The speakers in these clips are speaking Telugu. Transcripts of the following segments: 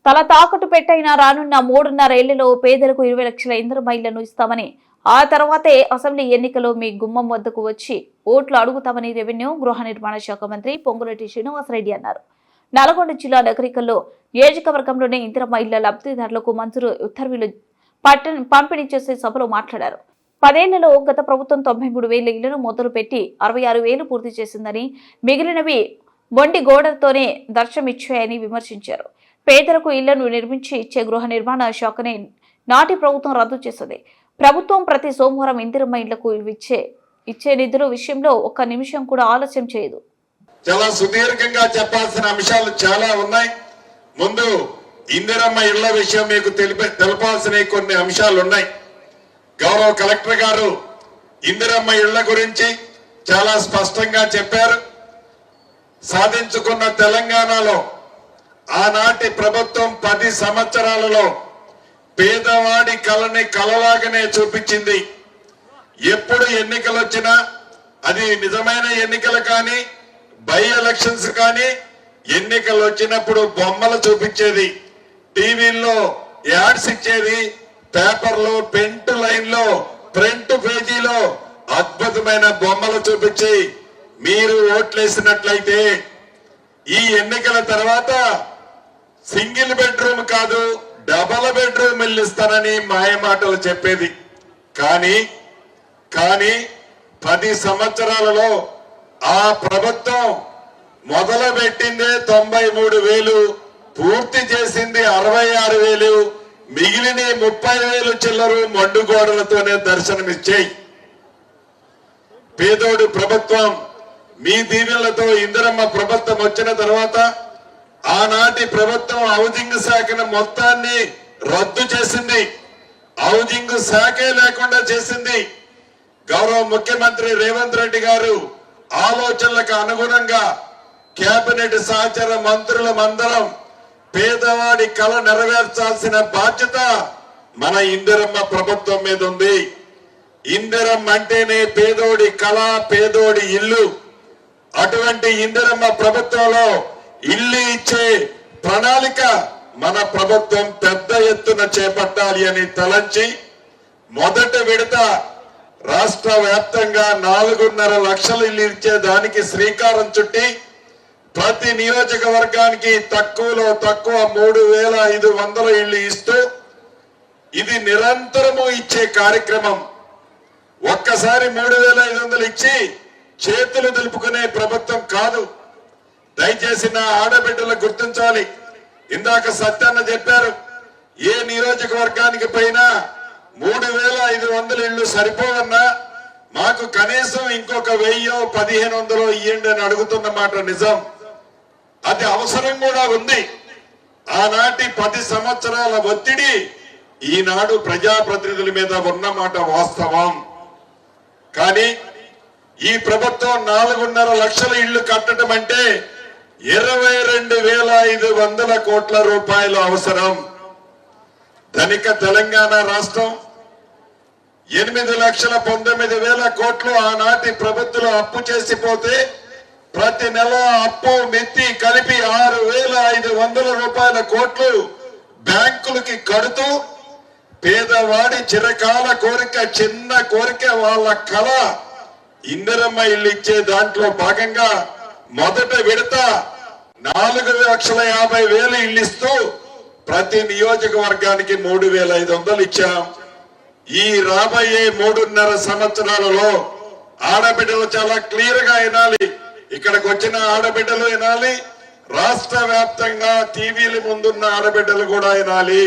తల తాకట్టు పెట్టైనా రానున్న 3.5 ఏళ్లలో పేదలకు 20 లక్షల ఇందిరమ్మ ఇళ్లను ఇస్తామని, ఆ తర్వాతే అసెంబ్లీ ఎన్నికల్లో మీ గుమ్మం వద్దకు వచ్చి ఓట్లు అడుగుతామని రెవెన్యూ గృహ నిర్మాణ శాఖ మంత్రి పొంగులేటి శ్రీనివాసరెడ్డి అన్నారు. నల్గొండ జిల్లా నగరికల్లో నియోజకవర్గంలోని ఇందిరమ్మ ఇళ్ల లబ్ధిదారులకు మంజూరు ఉత్తర్వులు పంపిణీ చేసే సభలో మాట్లాడారు. 10 ఏళ్లలో గత ప్రభుత్వం 93,000 ఇళ్లను మొదలుపెట్టి 66,000 పూర్తి చేసిందని, మిగిలినవి మొండి గోడలతోనే దర్శనమిచ్చాయని విమర్శించారు. పేదలకు ఇళ్లను నిర్మించి ఇచ్చే గృహ నిర్మాణ శాఖనే నాటి ప్రభుత్వం రద్దు చేసింది. ప్రభుత్వం ప్రతి సోమవారం ఇందిరమ్మ ఇళ్లకు ఇచ్చే నిధుల విషయంలో ఒక్క నిమిషం కూడా ఆలస్యం చేయదు. చాలా సుదీర్ఘంగా చెప్పాల్సిన అంశాలు చాలా ఉన్నాయి. ముందు ఇందిరమ్మ ఇళ్ల విషయం మీకు తెలపాల్సిన కొన్ని అంశాలు ఉన్నాయి. గౌరవ కలెక్టర్ గారు ఇందిరమ్మ ఇళ్ల గురించి చాలా స్పష్టంగా చెప్పారు. సాధించుకున్న తెలంగాణలో ఆనాటి ప్రభుత్వం 10 సంవత్సరాలలో పేదవాడి కళని కలలాగానే చూపించింది. ఎప్పుడు ఎన్నికలు వచ్చినా, అది నిజమైన ఎన్నికలు కానీ బై ఎలక్షన్స్ కానీ, ఎన్నికలు వచ్చినప్పుడు బొమ్మలు చూపించేది, టీవీల్లో యాడ్స్ ఇచ్చేది, పేపర్లో పెంట్ లైన్లో ప్రింట్ పేజీలో అద్భుతమైన బొమ్మలు చూపించి మీరు ఓట్లేసినట్లయితే ఈ ఎన్నికల తర్వాత సింగిల్ బెడ్రూమ్ కాదు డబల్ బెడ్రూమ్ ఇల్లు ఇస్తానని మాయమాటలు చెప్పేది. కానీ 10 సంవత్సరాలలో ఆ ప్రభుత్వం మొదలు పెట్టిందే 93,000, పూర్తి చేసింది 66,000, మిగిలిన 30,000 చిల్లరు మండుగోడలతోనే దర్శనమిచ్చాయి. పేదోడు ప్రభుత్వం మీ దీవెనలతో ఇందిరమ్మ ప్రభుత్వం వచ్చిన తర్వాత ఆనాటి ప్రభుత్వం హౌసింగ్ శాఖను మొత్తాన్ని రద్దు చేసింది. హౌసింగ్ శాఖే లేకుండా చేసింది. గౌరవ ముఖ్యమంత్రి రేవంత్ రెడ్డి గారు ఆలోచనలకు అనుగుణంగా కేబినెట్ సహచర మంత్రులమందరం పేదవాడి కళ నెరవేర్చాల్సిన బాధ్యత మన ఇందిరమ్మ ప్రభుత్వం మీద ఉంది. ఇందిరమ్మ అంటేనే పేదోడి కళ, పేదోడి ఇల్లు. అటువంటి ఇందిరమ్మ ప్రభుత్వంలో ఇల్లు ఇచ్చే ప్రణాళిక మన ప్రభుత్వం పెద్ద ఎత్తున చేపట్టాలి అని తలంచి మొదటి విడత రాష్ట్ర వ్యాప్తంగా 4.5 లక్షల ఇల్లు ఇచ్చే దానికి శ్రీకారం చుట్టి ప్రతి నియోజకవర్గానికి తక్కువలో తక్కువ 3,500 ఇళ్లు ఇస్తూ ఇది నిరంతరము ఇచ్చే కార్యక్రమం. ఒక్కసారి 3,500 ఇచ్చి చేతులు దులుపుకునే ప్రభుత్వం కాదు. దయచేసి నా ఆడబిడ్డలు గుర్తించాలి. ఇందాక సత్యాన్న చెప్పారు, ఏ నియోజకవర్గానికి పోయినా 3,500 ఇళ్లు సరిపోవన్నా మాకు కనీసం ఇంకొక 1,000-1,500 ఇయ్యండి అని అడుగుతున్న మాట నిజం. అది అవసరం కూడా ఉంది. ఆనాటి 10 సంవత్సరాల ఒత్తిడి ఈనాడు ప్రజాప్రతినిధుల మీద ఉన్నమాట వాస్తవం. కానీ ఈ ప్రభుత్వం 4.5 లక్షల ఇళ్లు కట్టడం అంటే 22,500 కోట్ల రూపాయలు అవసరం. ధనిక తెలంగాణ రాష్ట్రం 8,19,000 కోట్లు ఆనాటి ప్రభుత్వం అప్పు చేసిపోతే ప్రతి నెల అప్పు మెత్తి కలిపి 6,500 కోట్లు బ్యాంకులకి కడుతూ పేదవాడి చిరకాల కోరిక, చిన్న కోరిక, వాళ్ళ కళ ఇందిరమ్మ ఇల్లు ఇచ్చే దాంట్లో భాగంగా మొదటి విడత 4,50,000 ఇల్లు ఇస్తూ ప్రతి నియోజకవర్గానికి 3,500 ఇచ్చాం. ఈ రాబోయే 3.5 సంవత్సరాలలో ఆడబిడ్డలు చాలా క్లియర్ గా వినాలి. ఇక్కడికి వచ్చిన ఆడబిడ్డలు వినాలి, రాష్ట్ర వ్యాప్తంగా టీవీల ముందున్న ఆడబిడ్డలు కూడా వినాలి.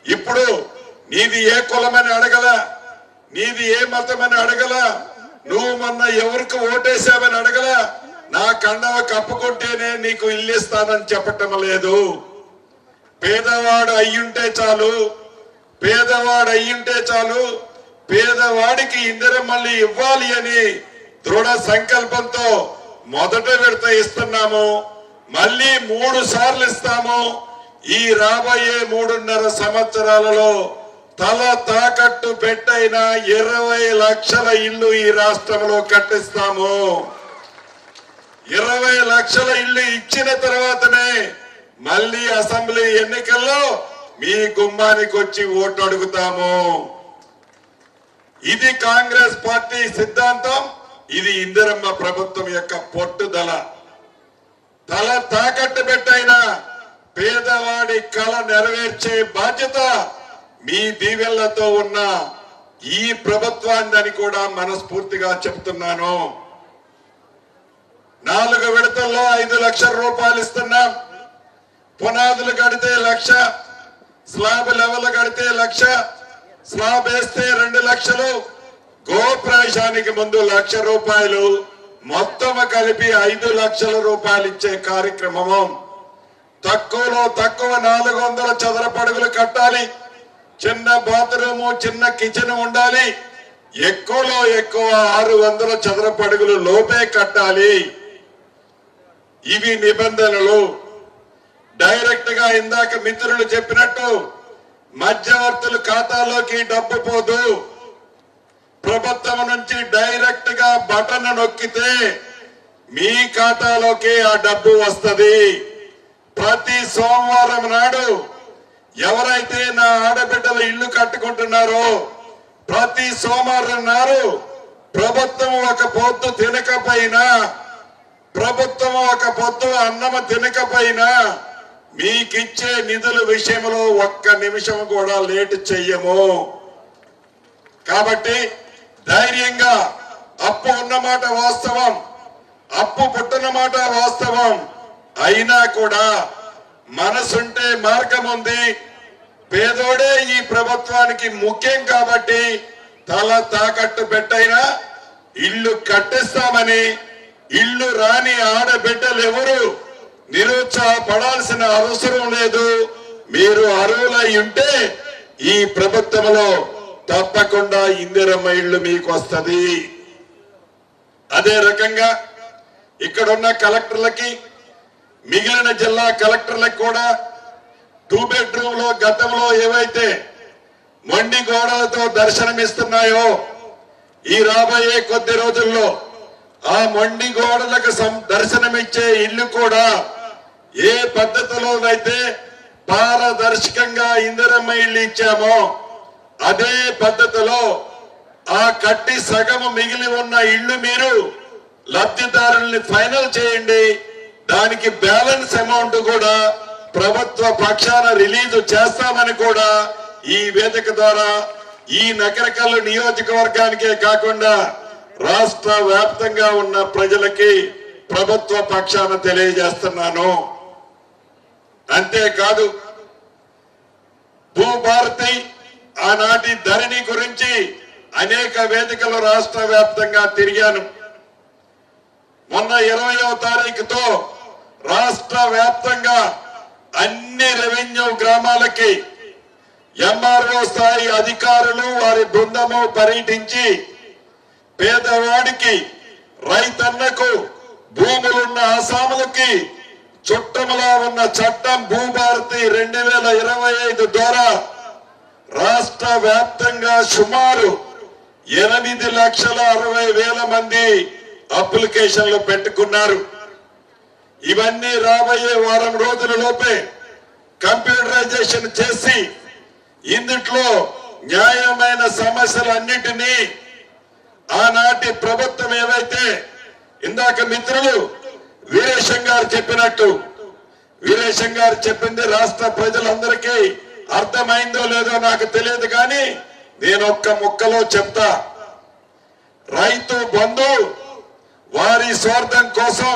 ఇప్పుడు నీది ఏ కులమని అడగల, నీది ఏ మతమని అడగల, నువ్వు మొన్న ఎవరికి ఓటేసావని అడగల, నా కండవ కప్పుకుంటేనే నీకు ఇల్లు ఇస్తానని చెప్పటం లేదు. పేదవాడు అయ్యుంటే చాలు, పేదవాడు అయ్యుంటే చాలు, పేదవాడికి ఇందిరమ్మల్ని ఇవ్వాలి అని దృఢ సంకల్పంతో మొదటి విడత ఇస్తున్నాము. మళ్ళీ 3 సార్లు ఇస్తాము. ఈ రాబోయే 3.5 సంవత్సరాలలో తల తాకట్టు పెట్టైన 20 లక్షల ఇల్లు ఈ రాష్ట్రంలో కట్టిస్తాము. 20 లక్షల ఇల్లు ఇచ్చిన తర్వాతనే మళ్ళీ అసెంబ్లీ ఎన్నికల్లో మీ గుమ్మానికి వచ్చి ఓటు అడుగుతాము. ఇది కాంగ్రెస్ పార్టీ సిద్ధాంతం. ఇది ఇందిరమ్మ ప్రభుత్వం యొక్క పట్టుదల. తల తాకట్టు పెట్టైన పేదవాడి కళ నెరవేర్చే బాధ్యత మీ దీవెళ్లతో ఉన్న ఈ ప్రభుత్వాన్ని కూడా మనస్ఫూర్తిగా చెప్తున్నాను. 4 విడతల్లో 5 లక్షల రూపాయలు ఇస్తున్నాం. పునాదులు కడితే 1 లక్ష, స్లాబ్ లెవెల్ కడితే 1 లక్ష, స్లాబ్ వేస్తే 2 లక్షలు, గోప్రవేశానికి ముందు 1 లక్ష రూపాయలు, మొత్తం కలిపి 5 లక్షల రూపాయలు ఇచ్చే కార్యక్రమం. తక్కువలో తక్కువ 400 చదరపు అడుగులు కట్టాలి. చిన్న బాత్రూము, చిన్న కిచెన్ ఉండాలి. ఎక్కువలో ఎక్కువ 600 చదరపు అడుగులు లోపే కట్టాలి. ఇవి నిబంధనలు. డైరెక్ట్ గా ఇందాక మిత్రులు చెప్పినట్టు మధ్యవర్తుల ఖాతాలోకి డబ్బు పోదు. ప్రభుత్వం నుంచి డైరెక్ట్ గా బటన్ నొక్కితే మీ ఖాతాలోకి ఆ డబ్బు వస్తది. ప్రతి సోమవారం నాడు ఎవరైతే నా ఆడబిడ్డలు ఇల్లు కట్టుకుంటున్నారో ప్రతి సోమవారం నాడు ప్రభుత్వం ఒక పొద్దు తినకపోయినా, ప్రభుత్వం ఒక పొద్దు అన్నం తినకపోయినా మీకిచ్చే నిధుల విషయంలో 1 నిమిషం కూడా లేట్ చెయ్యము. కాబట్టి ధైర్యంగా అప్పు ఉన్నమాట వాస్తవం, అప్పు పుట్టనమాట వాస్తవం. అయినా కూడా మనసుంటే మార్గం ఉంది. పేదోడే ఈ ప్రభుత్వానికి ముఖ్యం కాబట్టి తల తాకట్టు పెట్టైనా ఇల్లు కట్టిస్తామని, ఇల్లు రాని ఆడబిడ్డలు ఎవరు నిరుత్సాహపడాల్సిన అవసరం లేదు. మీరు అర్హులై ఉంటే ఈ ప్రభుత్వంలో తప్పకుండా ఇందిరమ్మ ఇల్లు మీకు వస్తది. అదే రకంగా ఇక్కడున్న కలెక్టర్లకి, మిగిలిన జిల్లా కలెక్టర్లకు కూడా 2 బెడ్రూమ్ లో గతంలో ఏవైతే మొండి గోడలతో దర్శనమిస్తున్నాయో ఈ రాబోయే కొద్ది రోజుల్లో ఆ మొండి గోడలకు దర్శనమిచ్చే ఇల్లు కూడా ఏ పద్ధతిలోనైతే పారదర్శకంగా ఇందిరమ్మ ఇల్లు ఇచ్చామో అదే పద్ధతిలో ఆ కట్టి సగము మిగిలి ఉన్న ఇల్లు మీరు లబ్ధిదారుల్ని ఫైనల్ చేయండి. దానికి బ్యాలెన్స్ అమౌంట్ కూడా ప్రభుత్వ పక్షాన రిలీజ్ చేస్తామని కూడా ఈ వేదిక ద్వారా ఈ నకరకల్లు నియోజకవర్గానికే కాకుండా రాష్ట్ర వ్యాప్తంగా ఉన్న ప్రజలకి ప్రభుత్వ పక్షాన తెలియజేస్తున్నాను. అంతేకాదు భూభారతి ఆనాటి ధరణి గురించి అనేక వేదికలు రాష్ట్ర వ్యాప్తంగా తిరిగాను. మొన్న 20వ తారీఖుతో రాష్ట్ర వ్యాప్తంగా అన్ని రెవెన్యూ గ్రామాలకి ఎంఆర్ఓ స్థాయి అధికారులు వారి బృందము పర్యటించి పేదవాడికి, రైతన్నకు, భూములున్న ఆసాములకి చుట్టములా ఉన్న చట్టం భూభారతి 2025 ద్వారా రాష్ట్ర వ్యాప్తంగా సుమారు 8,60,000 మంది అప్లికేషన్లు పెట్టుకున్నారు. ఇవన్నీ రాబోయే వారం రోజుల లోపే కంప్యూటరైజేషన్ చేసి ఇందుట్లో న్యాయమైన సమస్యలన్నిటినీ ఆనాటి ప్రభుత్వం ఏవైతే ఇందాక మిత్రులు వీరేశం గారు చెప్పినట్టు, వీరేశం గారు చెప్పింది రాష్ట్ర ప్రజలందరికీ అర్థమైందో లేదో నాకు తెలియదు, కానీ నేను ఒక్క ముక్కలో చెప్తా. రైతు బంధు వారి స్వార్థం కోసం